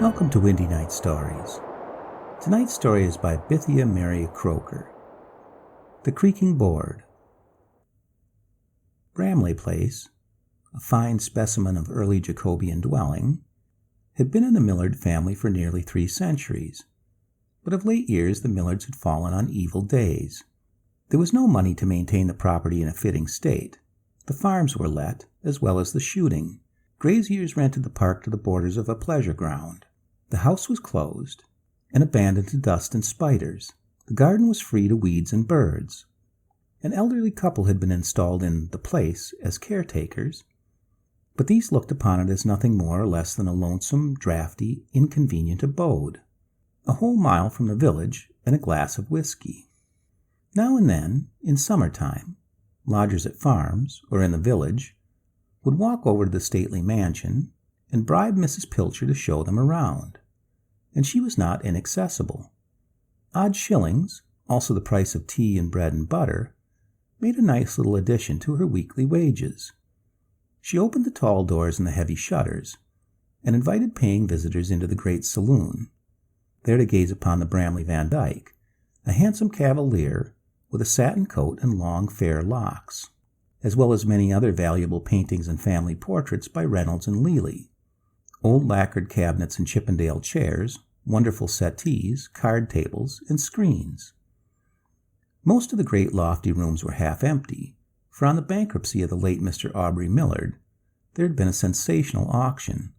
Welcome to Windy Night Stories. Tonight's story is by Bithia Croaker. The Creaking Board. Bramley Place, a fine specimen of early Jacobean dwelling, had been in the Millard family for nearly 3 centuries, but of late years the Millards had fallen on evil days. There was no money to maintain the property in a fitting state. The farms were let, as well as the shooting. Graziers rented the park to the boarders of a pleasure ground. The house was closed and abandoned to dust and spiders. The garden was free to weeds and birds. An elderly couple had been installed in the place as caretakers, but these looked upon it as nothing more or less than a lonesome, draughty, inconvenient abode, a whole mile from the village and a glass of whiskey. Now and then, in summertime, lodgers at farms or in the village would walk over to the stately mansion and bribe Mrs. Pilcher to show them around, and she was not inaccessible. Odd shillings, also the price of tea and bread and butter, made a nice little addition to her weekly wages. She opened the tall doors and the heavy shutters, and invited paying visitors into the great saloon, there to gaze upon the Bramley Van Dyke, a handsome cavalier with a satin coat and long fair locks, as well as many other valuable paintings and family portraits by Reynolds and Lely. Old lacquered cabinets and Chippendale chairs, wonderful settees, card tables, and screens. Most of the great lofty rooms were half empty, for on the bankruptcy of the late Mr. Aubrey Millard there had been a sensational auction,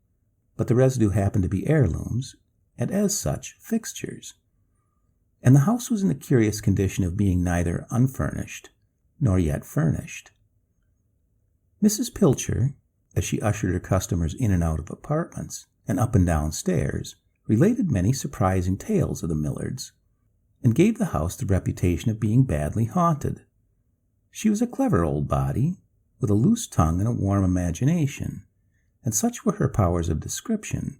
but the residue happened to be heirlooms, and as such, fixtures. And the house was in the curious condition of being neither unfurnished nor yet furnished. Mrs. Pilcher, as she ushered her customers in and out of apartments and up and down stairs, related many surprising tales of the Millards, and gave the house the reputation of being badly haunted. She was a clever old body, with a loose tongue and a warm imagination, and such were her powers of description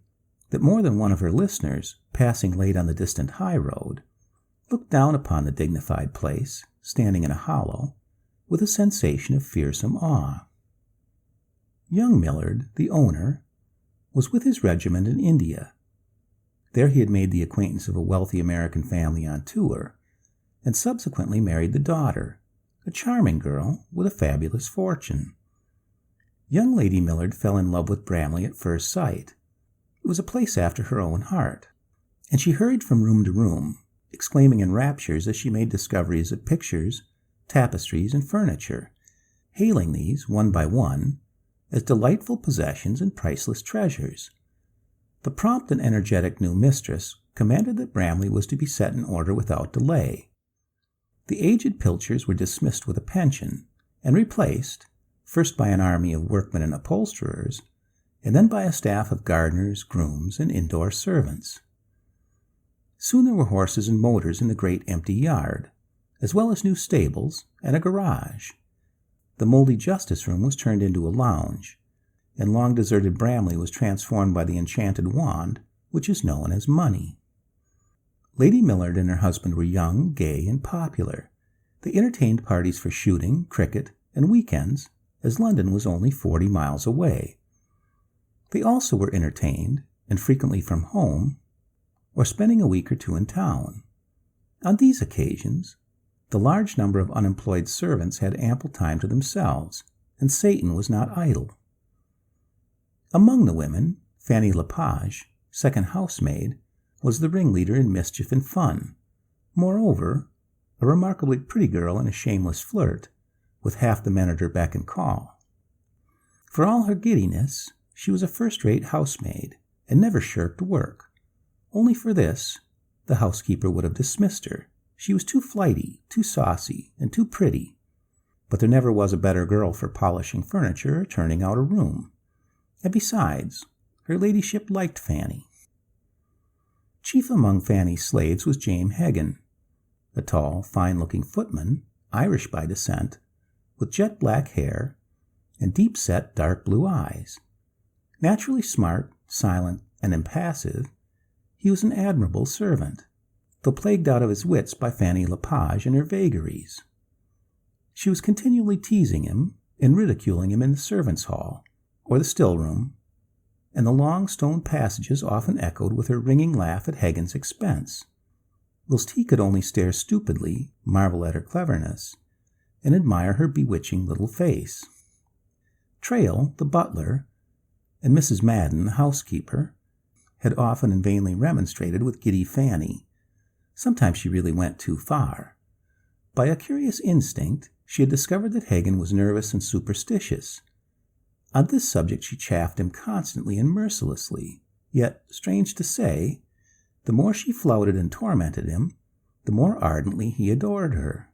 that more than one of her listeners, passing late on the distant high road, looked down upon the dignified place, standing in a hollow, with a sensation of fearsome awe. Young Millard, the owner, was with his regiment in India. There he had made the acquaintance of a wealthy American family on tour, and subsequently married the daughter, a charming girl with a fabulous fortune. Young Lady Millard fell in love with Bramley at first sight. It was a place after her own heart, and she hurried from room to room, exclaiming in raptures as she made discoveries of pictures, tapestries, and furniture, hailing these, one by one, as delightful possessions and priceless treasures. The prompt and energetic new mistress commanded that Bramley was to be set in order without delay. The aged Pilchers were dismissed with a pension, and replaced, first by an army of workmen and upholsterers, and then by a staff of gardeners, grooms, and indoor servants. Soon there were horses and motors in the great empty yard, as well as new stables and a garage. The moldy justice room was turned into a lounge, and long-deserted Bramley was transformed by the enchanted wand which is known as money. Lady Millard and her husband were young, gay, and popular. They entertained parties for shooting, cricket, and weekends, as London was only 40 miles away. They also were entertained, and frequently from home, or spending a week or 2 in town. On these occasions, the large number of unemployed servants had ample time to themselves, and Satan was not idle. Among the women, Fanny Lepage, second housemaid, was the ringleader in mischief and fun. Moreover, a remarkably pretty girl and a shameless flirt, with half the men at her beck and call. For all her giddiness, she was a first-rate housemaid, and never shirked work. Only for this, the housekeeper would have dismissed her. She was too flighty, too saucy, and too pretty. But there never was a better girl for polishing furniture or turning out a room. And besides, her ladyship liked Fanny. Chief among Fanny's slaves was James Hegan, a tall, fine-looking footman, Irish by descent, with jet-black hair and deep-set dark blue eyes. Naturally smart, silent, and impassive, he was an admirable servant, though plagued out of his wits by Fanny Lepage and her vagaries. She was continually teasing him and ridiculing him in the servants' hall, or the still-room, and the long stone passages often echoed with her ringing laugh at Hegan's expense, whilst he could only stare stupidly, marvel at her cleverness, and admire her bewitching little face. Trail, the butler, and Mrs. Madden, the housekeeper, had often and vainly remonstrated with giddy Fanny. Sometimes she really went too far. By a curious instinct, she had discovered that Hegan was nervous and superstitious. On this subject she chaffed him constantly and mercilessly, yet, strange to say, the more she flouted and tormented him, the more ardently he adored her.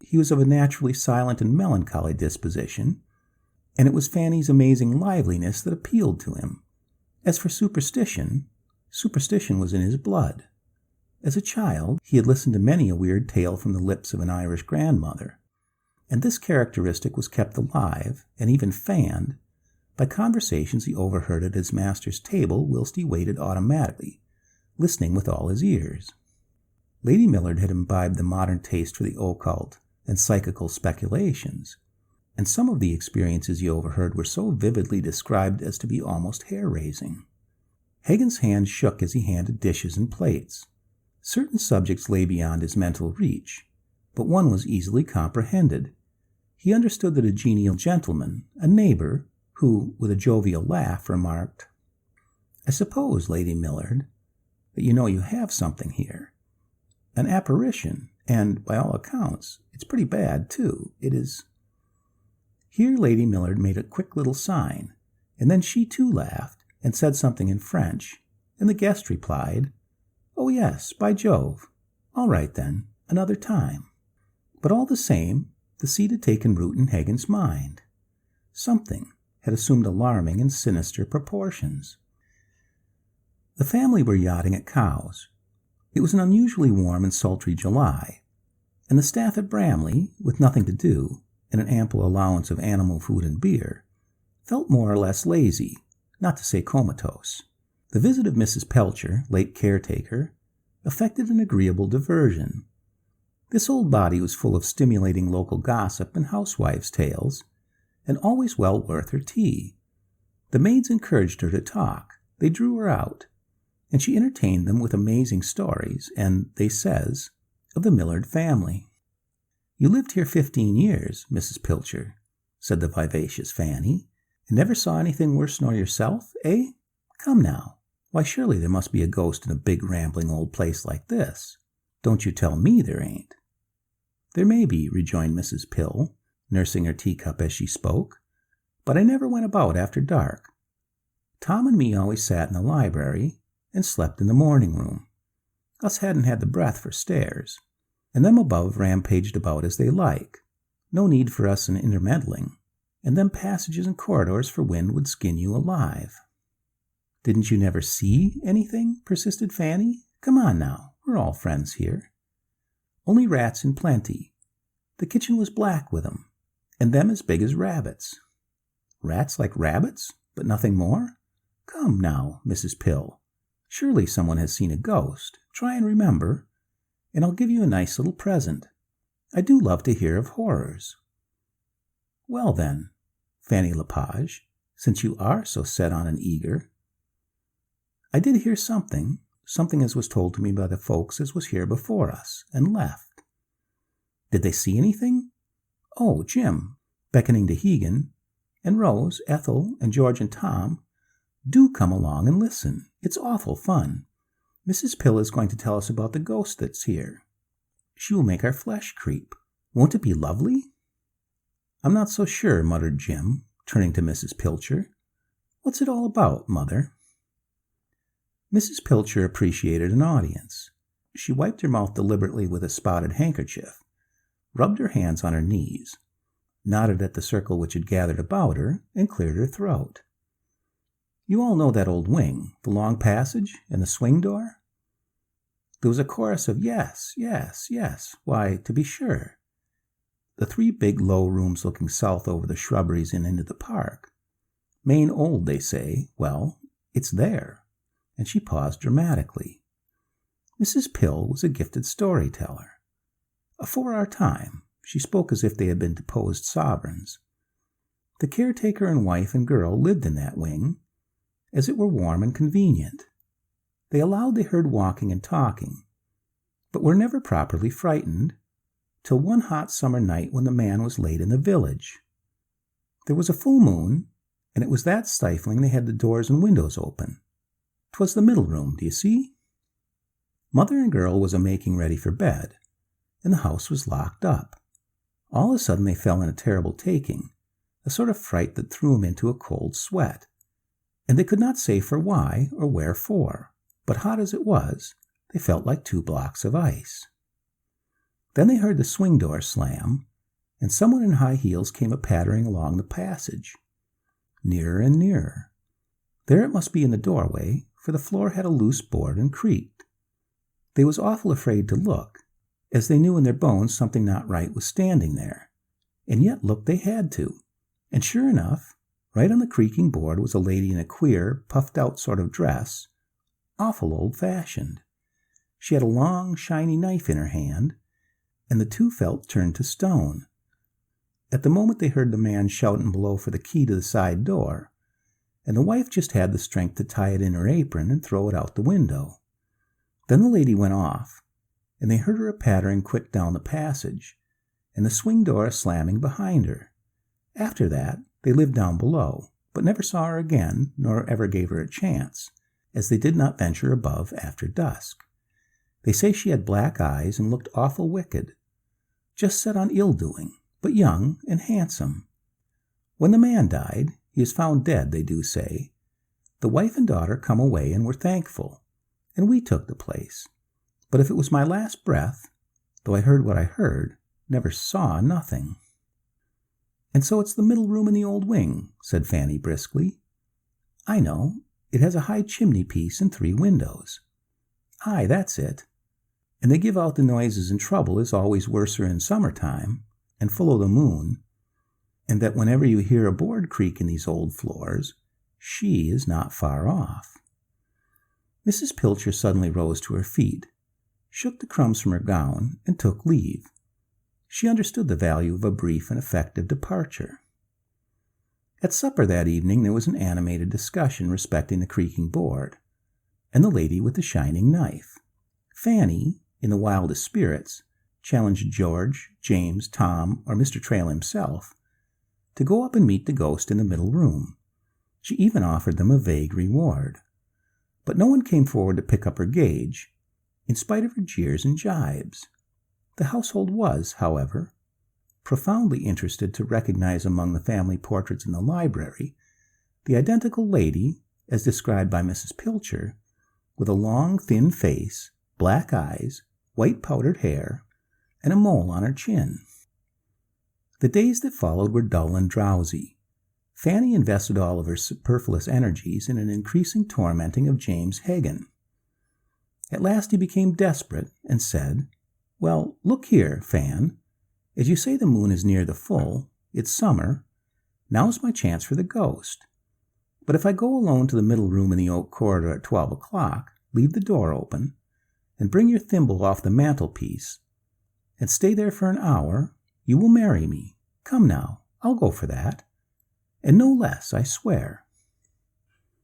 He was of a naturally silent and melancholy disposition, and it was Fanny's amazing liveliness that appealed to him. As for superstition was in his blood. As a child, he had listened to many a weird tale from the lips of an Irish grandmother, and this characteristic was kept alive, and even fanned, by conversations he overheard at his master's table whilst he waited automatically, listening with all his ears. Lady Millard had imbibed the modern taste for the occult and psychical speculations, and some of the experiences he overheard were so vividly described as to be almost hair-raising. Hagen's hand shook as he handed dishes and plates. Certain subjects lay beyond his mental reach, but one was easily comprehended. He understood that a genial gentleman, a neighbor, who, with a jovial laugh, remarked, "I suppose, Lady Millard, that you know you have something here. An apparition, and, by all accounts, it's pretty bad, too. It is—" Here Lady Millard made a quick little sign, and then she too laughed, and said something in French, and the guest replied, "Oh yes, by Jove. All right then, another time." But all the same, the seed had taken root in Hegan's mind. Something had assumed alarming and sinister proportions. The family were yachting at Cowes. It was an unusually warm and sultry July, and the staff at Bramley, with nothing to do, and an ample allowance of animal food and beer, felt more or less lazy, not to say comatose. The visit of Mrs. Pelcher, late caretaker, effected an agreeable diversion. This old body was full of stimulating local gossip and housewives' tales, and always well worth her tea. The maids encouraged her to talk. They drew her out, and she entertained them with amazing stories and, they says, of the Millard family. "You lived here 15 years, Mrs. Pilcher," said the vivacious Fanny, "and never saw anything worse nor yourself, eh? Come now. Why, surely there must be a ghost in a big rambling old place like this. Don't you tell me there ain't." "There may be," rejoined Mrs. Pill, nursing her teacup as she spoke, "but I never went about after dark. Tom and me always sat in the library and slept in the morning room. Us hadn't had the breath for stairs, and them above rampaged about as they like. No need for us in intermeddling, and them passages and corridors for wind would skin you alive." "Didn't you never see anything?" persisted Fanny. "Come on now, we're all friends here." "Only rats in plenty. The kitchen was black with 'em, and them as big as rabbits." "Rats like rabbits, but nothing more? Come now, Mrs. Pill. Surely someone has seen a ghost. Try and remember, and I'll give you a nice little present. I do love to hear of horrors." "Well then, Fanny Lepage, since you are so set on and eager, I did hear something as was told to me by the folks as was here before us, and left." "Did they see anything?" "Oh, Jim," beckoning to Hegan, "and Rose, Ethel, and George and Tom, do come along and listen. It's awful fun. Mrs. Pill is going to tell us about the ghost that's here. She will make our flesh creep. Won't it be lovely?" "I'm not so sure," muttered Jim, turning to Mrs. Pilcher. "What's it all about, Mother?" Mrs. Pilcher appreciated an audience. She wiped her mouth deliberately with a spotted handkerchief, rubbed her hands on her knees, nodded at the circle which had gathered about her, and cleared her throat. "You all know that old wing, the long passage, and the swing door?" There was a chorus of yes, yes, yes. Why, to be sure. The 3 big low rooms looking south over the shrubberies and into the park. Main old, they say. Well, it's there. And she paused dramatically. Mrs. Pill was a gifted storyteller. Afore our time, she spoke as if they had been deposed sovereigns. The caretaker and wife and girl lived in that wing, as it were warm and convenient. They allowed they heard walking and talking, but were never properly frightened, till one hot summer night when the man was late in the village. There was a full moon, and it was that stifling they had the doors and windows open. 'Twas the middle room, do you see? Mother and girl was a-making ready for bed, and the house was locked up. All of a sudden they fell in a terrible taking, a sort of fright that threw 'em into a cold sweat, and they could not say for why or wherefore, but hot as it was, they felt like 2 blocks of ice. Then they heard the swing door slam, and someone in high heels came a-pattering along the passage. Nearer and nearer. There it must be in the doorway, for the floor had a loose board and creaked. They was awful afraid to look, as they knew in their bones something not right was standing there, and yet look they had to, and sure enough, right on the creaking board was a lady in a queer, puffed-out sort of dress, awful old-fashioned. She had a long, shiny knife in her hand, and the 2 felt turned to stone. At the moment they heard the man shouting below for the key to the side door, and the wife just had the strength to tie it in her apron and throw it out the window. Then the lady went off, and they heard her a-pattering quick down the passage, and the swing door a-slamming behind her. After that, they lived down below, but never saw her again, nor ever gave her a chance, as they did not venture above after dusk. They say she had black eyes and looked awful wicked, just set on ill-doing, but young and handsome. When the man died, he was found dead, they do say. The wife and daughter come away and were thankful, and we took the place. But if it was my last breath, though I heard what I heard, never saw nothing. And so it's the middle room in the old wing, said Fanny briskly. I know. It has a high chimney-piece and 3 windows. Aye, that's it. And they give out the noises and trouble is always worser in summer-time, and full o' the moon, and that whenever you hear a board creak in these old floors, she is not far off. Mrs. Pilcher suddenly rose to her feet, shook the crumbs from her gown, and took leave. She understood the value of a brief and effective departure. At supper that evening there was an animated discussion respecting the creaking board, and the lady with the shining knife. Fanny, in the wildest spirits, challenged George, James, Tom, or Mr. Trail himself to go up and meet the ghost in the middle room. She even offered them a vague reward. But no one came forward to pick up her gage, in spite of her jeers and jibes. The household was, however, profoundly interested to recognize among the family portraits in the library the identical lady, as described by Mrs. Pilcher, with a long, thin face, black eyes, white powdered hair, and a mole on her chin. The days that followed were dull and drowsy. Fanny invested all of her superfluous energies in an increasing tormenting of James Hegan. At last he became desperate and said, "Well, look here, Fan. As you say the moon is near the full, it's summer, now's my chance for the ghost. But if I go alone to the middle room in the oak corridor at 12 o'clock, leave the door open, and bring your thimble off the mantelpiece, and stay there for an hour, you will marry me. Come now, I'll go for that. And no less, I swear."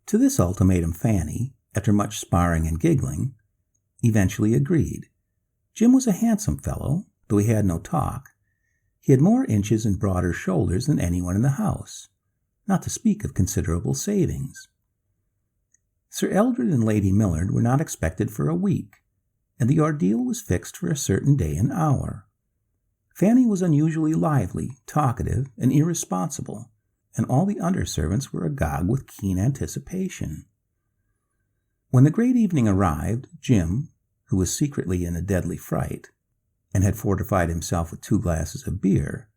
To this ultimatum Fanny, after much sparring and giggling, eventually agreed. Jim was a handsome fellow, though he had no talk. He had more inches and broader shoulders than anyone in the house, not to speak of considerable savings. Sir Eldred and Lady Millard were not expected for a week, and the ordeal was fixed for a certain day and hour. Fanny was unusually lively, talkative, and irresponsible, and all the under-servants were agog with keen anticipation. When the great evening arrived, Jim, who was secretly in a deadly fright, and had fortified himself with 2 glasses of beer,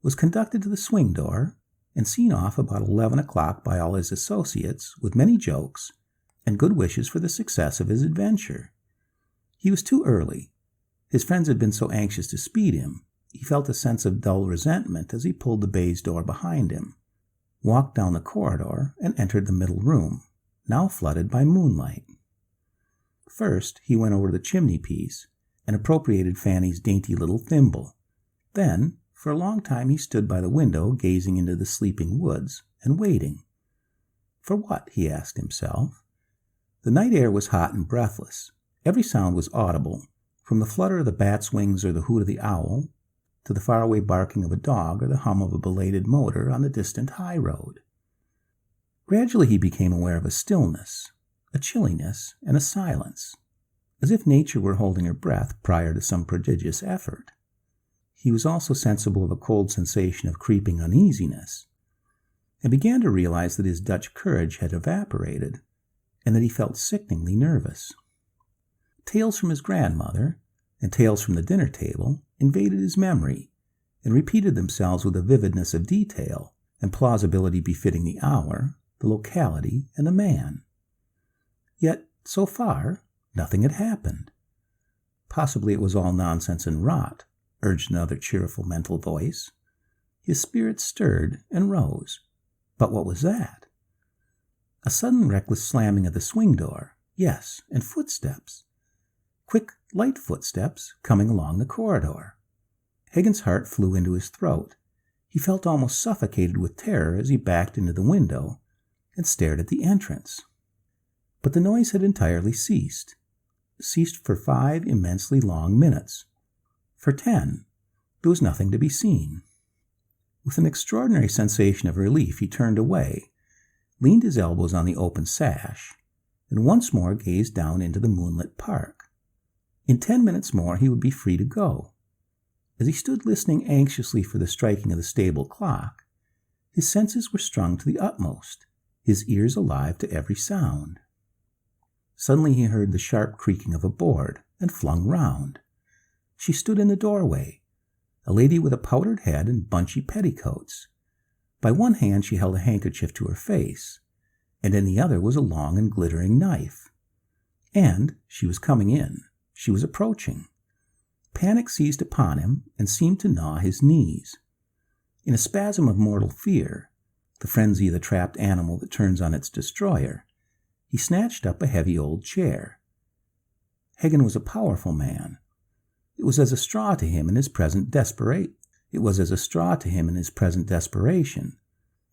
was conducted to the swing door, and seen off about 11 o'clock by all his associates, with many jokes, and good wishes for the success of his adventure. He was too early. His friends had been so anxious to speed him, he felt a sense of dull resentment as he pulled the baize door behind him, walked down the corridor, and entered the middle room, now flooded by moonlight. First, he went over to the chimney-piece and appropriated Fanny's dainty little thimble. Then, for a long time he stood by the window gazing into the sleeping woods and waiting. For what? He asked himself. The night air was hot and breathless. Every sound was audible, from the flutter of the bat's wings or the hoot of the owl, to the faraway barking of a dog or the hum of a belated motor on the distant high road. Gradually he became aware of a stillness, a chilliness, and a silence, as if nature were holding her breath prior to some prodigious effort. He was also sensible of a cold sensation of creeping uneasiness, and began to realize that his Dutch courage had evaporated, and that he felt sickeningly nervous. Tales from his grandmother, and tales from the dinner table, invaded his memory, and repeated themselves with a vividness of detail and plausibility befitting the hour, the locality, and the man. Yet, so far, nothing had happened. Possibly it was all nonsense and rot, urged another cheerful mental voice. His spirits stirred and rose. But what was that? A sudden reckless slamming of the swing door, yes, and footsteps. Quick, light footsteps coming along the corridor. Hegan's heart flew into his throat. He felt almost suffocated with terror as he backed into the window and stared at the entrance. But the noise had entirely ceased for 5 immensely long minutes. For 10, there was nothing to be seen. With an extraordinary sensation of relief, he turned away, leaned his elbows on the open sash, and once more gazed down into the moonlit park. In 10 minutes more he would be free to go. As he stood listening anxiously for the striking of the stable clock, his senses were strung to the utmost, his ears alive to every sound. Suddenly he heard the sharp creaking of a board, and flung round. She stood in the doorway, a lady with a powdered head and bunchy petticoats. By one hand she held a handkerchief to her face, and in the other was a long and glittering knife. And she was coming in. She was approaching. Panic seized upon him and seemed to gnaw his knees. In a spasm of mortal fear, the frenzy of the trapped animal that turns on its destroyer, he snatched up a heavy old chair. Hegan was a powerful man. It was as a straw to him in his present desperation,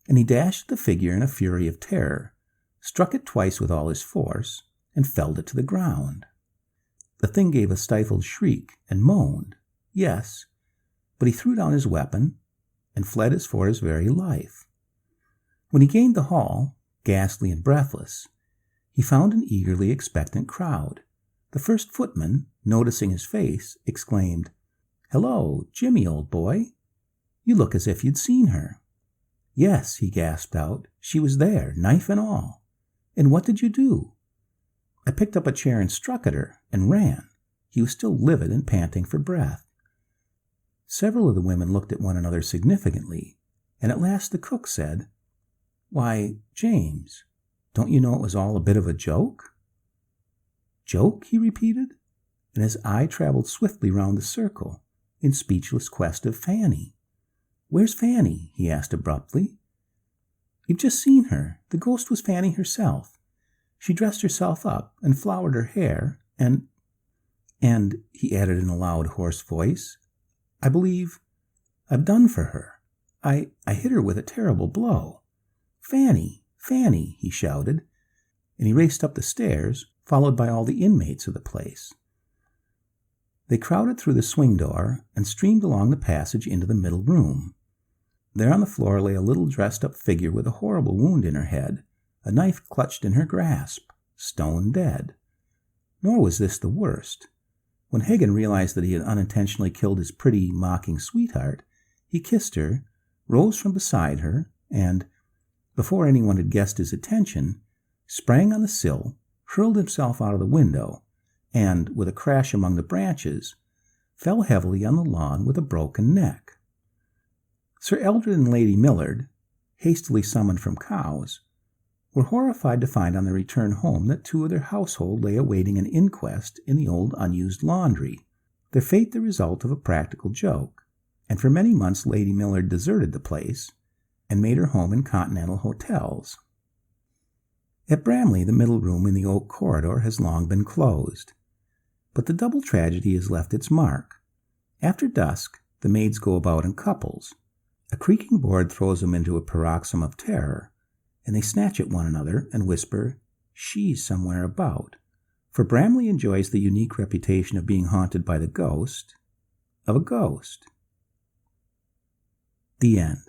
and he dashed at the figure in a fury of terror, struck it twice with all his force, and felled it to the ground. The thing gave a stifled shriek and moaned, yes, but he threw down his weapon and fled as for his very life. When he gained the hall, ghastly and breathless, he found an eagerly expectant crowd. The first footman, noticing his face, exclaimed, "Hello, Jimmy, old boy. You look as if you'd seen her." "Yes," he gasped out, "she was there, knife and all." "And what did you do?" "I picked up a chair and struck at her, and ran." He was still livid and panting for breath. Several of the women looked at one another significantly, and at last the cook said, "Why, James, don't you know it was all a bit of a joke?" "Joke?" he repeated, and his eye traveled swiftly round the circle, in speechless quest of Fanny. "Where's Fanny?" he asked abruptly. "You've just seen her. The ghost was Fanny herself. She dressed herself up and flowered her hair, and, he added in a loud, hoarse voice, "I believe I've done for her. I hit her with a terrible blow. Fanny, Fanny," he shouted, and he raced up the stairs, followed by all the inmates of the place. They crowded through the swing door and streamed along the passage into the middle room. There on the floor lay a little dressed-up figure with a horrible wound in her head, a knife clutched in her grasp, stone dead. Nor was this the worst. When Hegan realized that he had unintentionally killed his pretty, mocking sweetheart, he kissed her, rose from beside her, and, before anyone had guessed his intention, sprang on the sill, hurled himself out of the window, and, with a crash among the branches, fell heavily on the lawn with a broken neck. Sir Eldred and Lady Millard, hastily summoned from Cowes, were horrified to find on their return home that 2 of their household lay awaiting an inquest in the old unused laundry, their fate the result of a practical joke, and for many months Lady Millard deserted the place and made her home in continental hotels. At Bramley, the middle room in the oak corridor has long been closed, but the double tragedy has left its mark. After dusk, the maids go about in couples. A creaking board throws them into a paroxysm of terror, and they snatch at one another and whisper, "She's somewhere about," for Bramley enjoys the unique reputation of being haunted by the ghost of a ghost. The end.